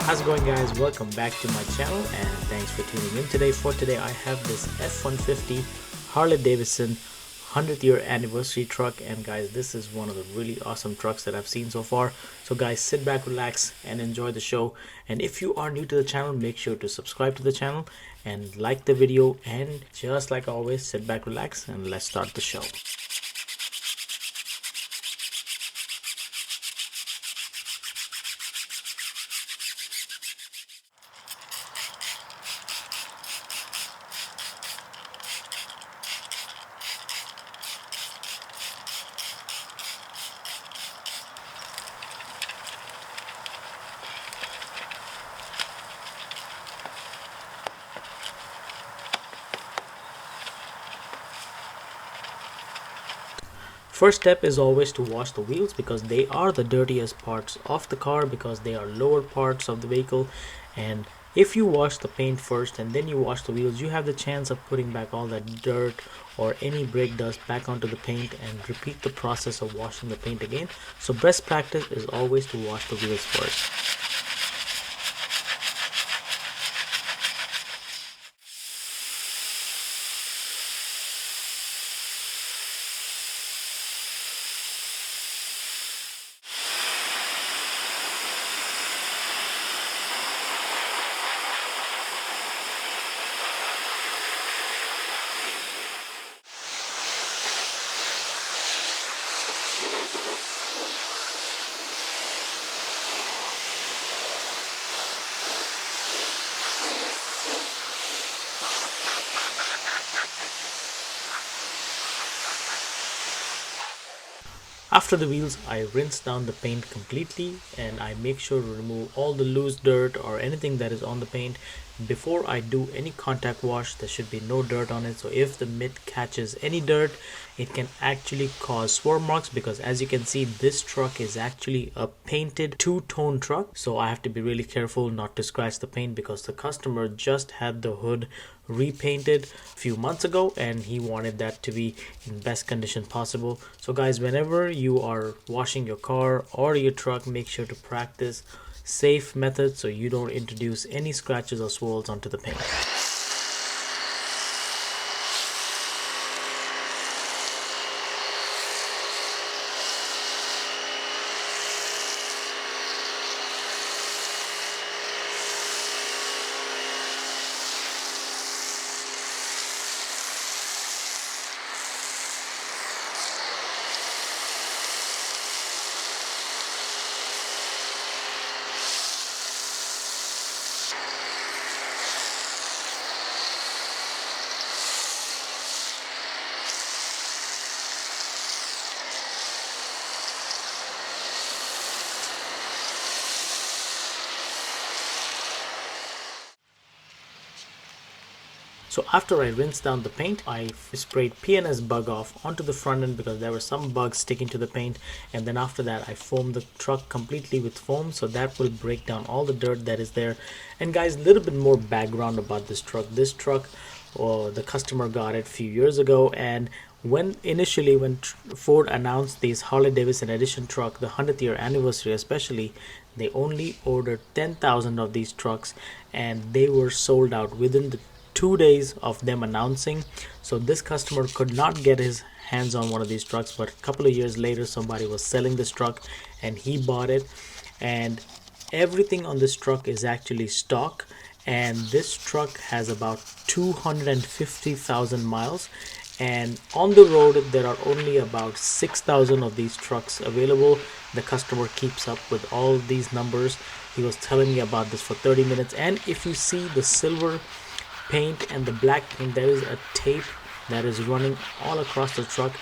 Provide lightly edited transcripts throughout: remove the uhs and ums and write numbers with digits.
How's it going, guys? Welcome back to my channel and thanks for tuning in today. For today I have this F-150 Harley Davidson 100th year anniversary truck, and guys, this is one of the really awesome trucks that I've seen so far. So guys, sit back, relax and enjoy the show. And if you are new to the channel, make sure to subscribe to the channel and like the video, and just like always, sit back, relax, and let's start the show. First step is always to wash the wheels, because they are the dirtiest parts of the car, because they are lower parts of the vehicle. And if you wash the paint first and then you wash the wheels, you have the chance of putting back all that dirt or any brake dust back onto the paint and repeat the process of washing the paint again. So best practice is always to wash the wheels first. After the wheels, I rinse down the paint completely and I make sure to remove all the loose dirt or anything that is on the paint. Before I do any contact wash, there should be no dirt on it. So if the mitt catches any dirt, it can actually cause swerve marks, because as you can see, this truck is actually a painted two-tone truck. So I have to be really careful not to scratch the paint, because the customer just had the hood repainted a few months ago and he wanted that to be in best condition possible. So guys, whenever you are washing your car or your truck, make sure to practice safe methods so you don't introduce any scratches or swirls onto the paint. So after I rinsed down the paint, I sprayed PNS bug off onto the front end, because there were some bugs sticking to the paint. And then after that, I foamed the truck completely with foam, so that will break down all the dirt that is there. And guys, a little bit more background about this truck. This truck, the customer got it a few years ago, and when Ford announced these Harley Davidson edition truck, the 100th year anniversary especially, they only ordered 10,000 of these trucks and they were sold out within the 2 days of them announcing. So this customer could not get his hands on one of these trucks, but a couple of years later somebody was selling this truck and he bought it, and everything on this truck is actually stock. And this truck has about 250,000 miles, and on the road there are only about 6,000 of these trucks available. The customer keeps up with all these numbers. He was telling me about this for 30 minutes. And if you see the silver paint and the black paint, there is a tape that is running all across the truck.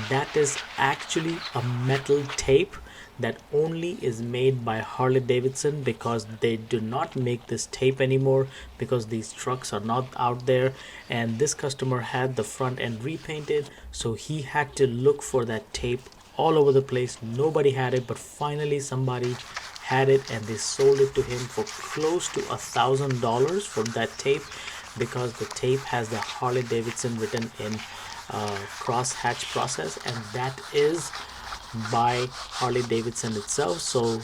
That is actually a metal tape that only is made by Harley Davidson, because they do not make this tape anymore, because these trucks are not out there. And this customer had the front end repainted, so he had to look for that tape all over the place. Nobody had it, but finally somebody had it and they sold it to him for close to $1,000 for that tape, because the tape has the Harley Davidson written in crosshatch process, and that is by Harley Davidson itself. So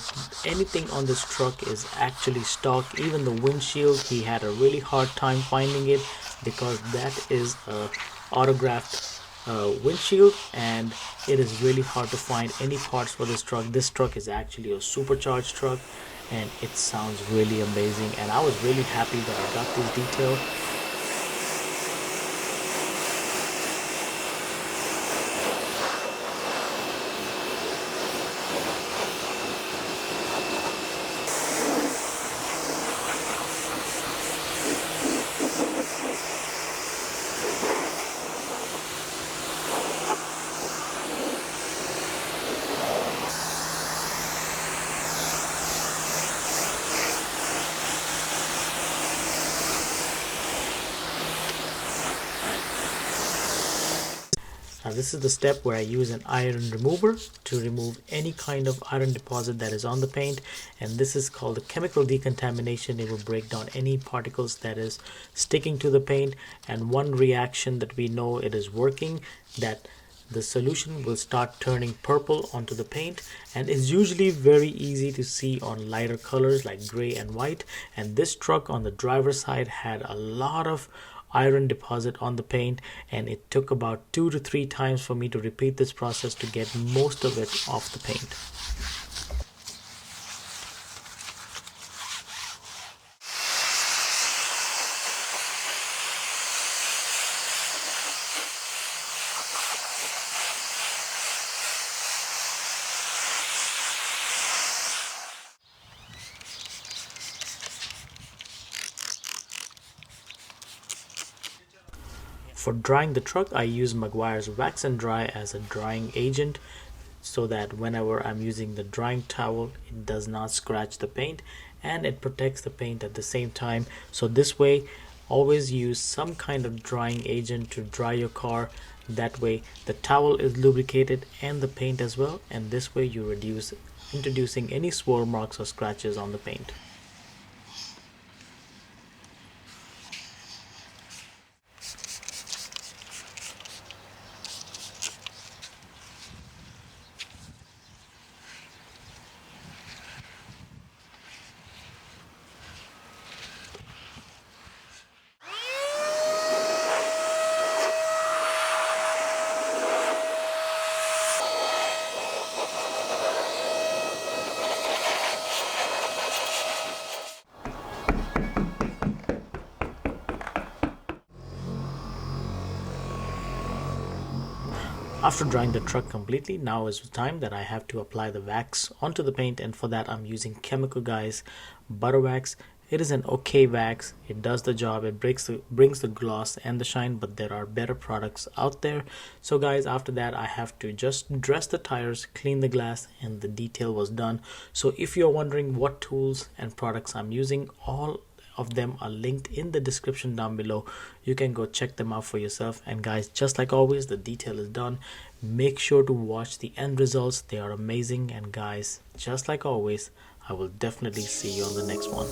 anything on this truck is actually stock. Even the windshield, he had a really hard time finding it because that is a autographed windshield, and it is really hard to find any parts for this truck. This truck is actually a supercharged truck, and it sounds really amazing, and I was really happy that I got this detail. Now this is the step where I use an iron remover to remove any kind of iron deposit that is on the paint, and this is called the chemical decontamination. It will break down any particles that is sticking to the paint, and one reaction that we know it is working, that the solution will start turning purple onto the paint, and it's usually very easy to see on lighter colors like gray and white. And this truck on the driver's side had a lot of iron deposit on the paint, and it took about 2 to 3 times for me to repeat this process to get most of it off the paint. For drying the truck, I use Meguiar's Wax and Dry as a drying agent, so that whenever I'm using the drying towel, it does not scratch the paint, and it protects the paint at the same time. So this way, always use some kind of drying agent to dry your car. That way the towel is lubricated and the paint as well, and this way you reduce introducing any swirl marks or scratches on the paint. After drying the truck completely, now is the time that I have to apply the wax onto the paint, and for that I'm using Chemical Guys Butter Wax. It is an okay wax, it does the job, it brings the gloss and the shine, but there are better products out there. So guys, after that I have to just dress the tires, clean the glass, and the detail was done. So if you're wondering what tools and products I'm using, all of them are linked in the description down below. You can go check them out for yourself. And guys, just like always, the detail is done. Make sure to watch the end results, they are amazing. And guys, just like always, I will definitely see you on the next one.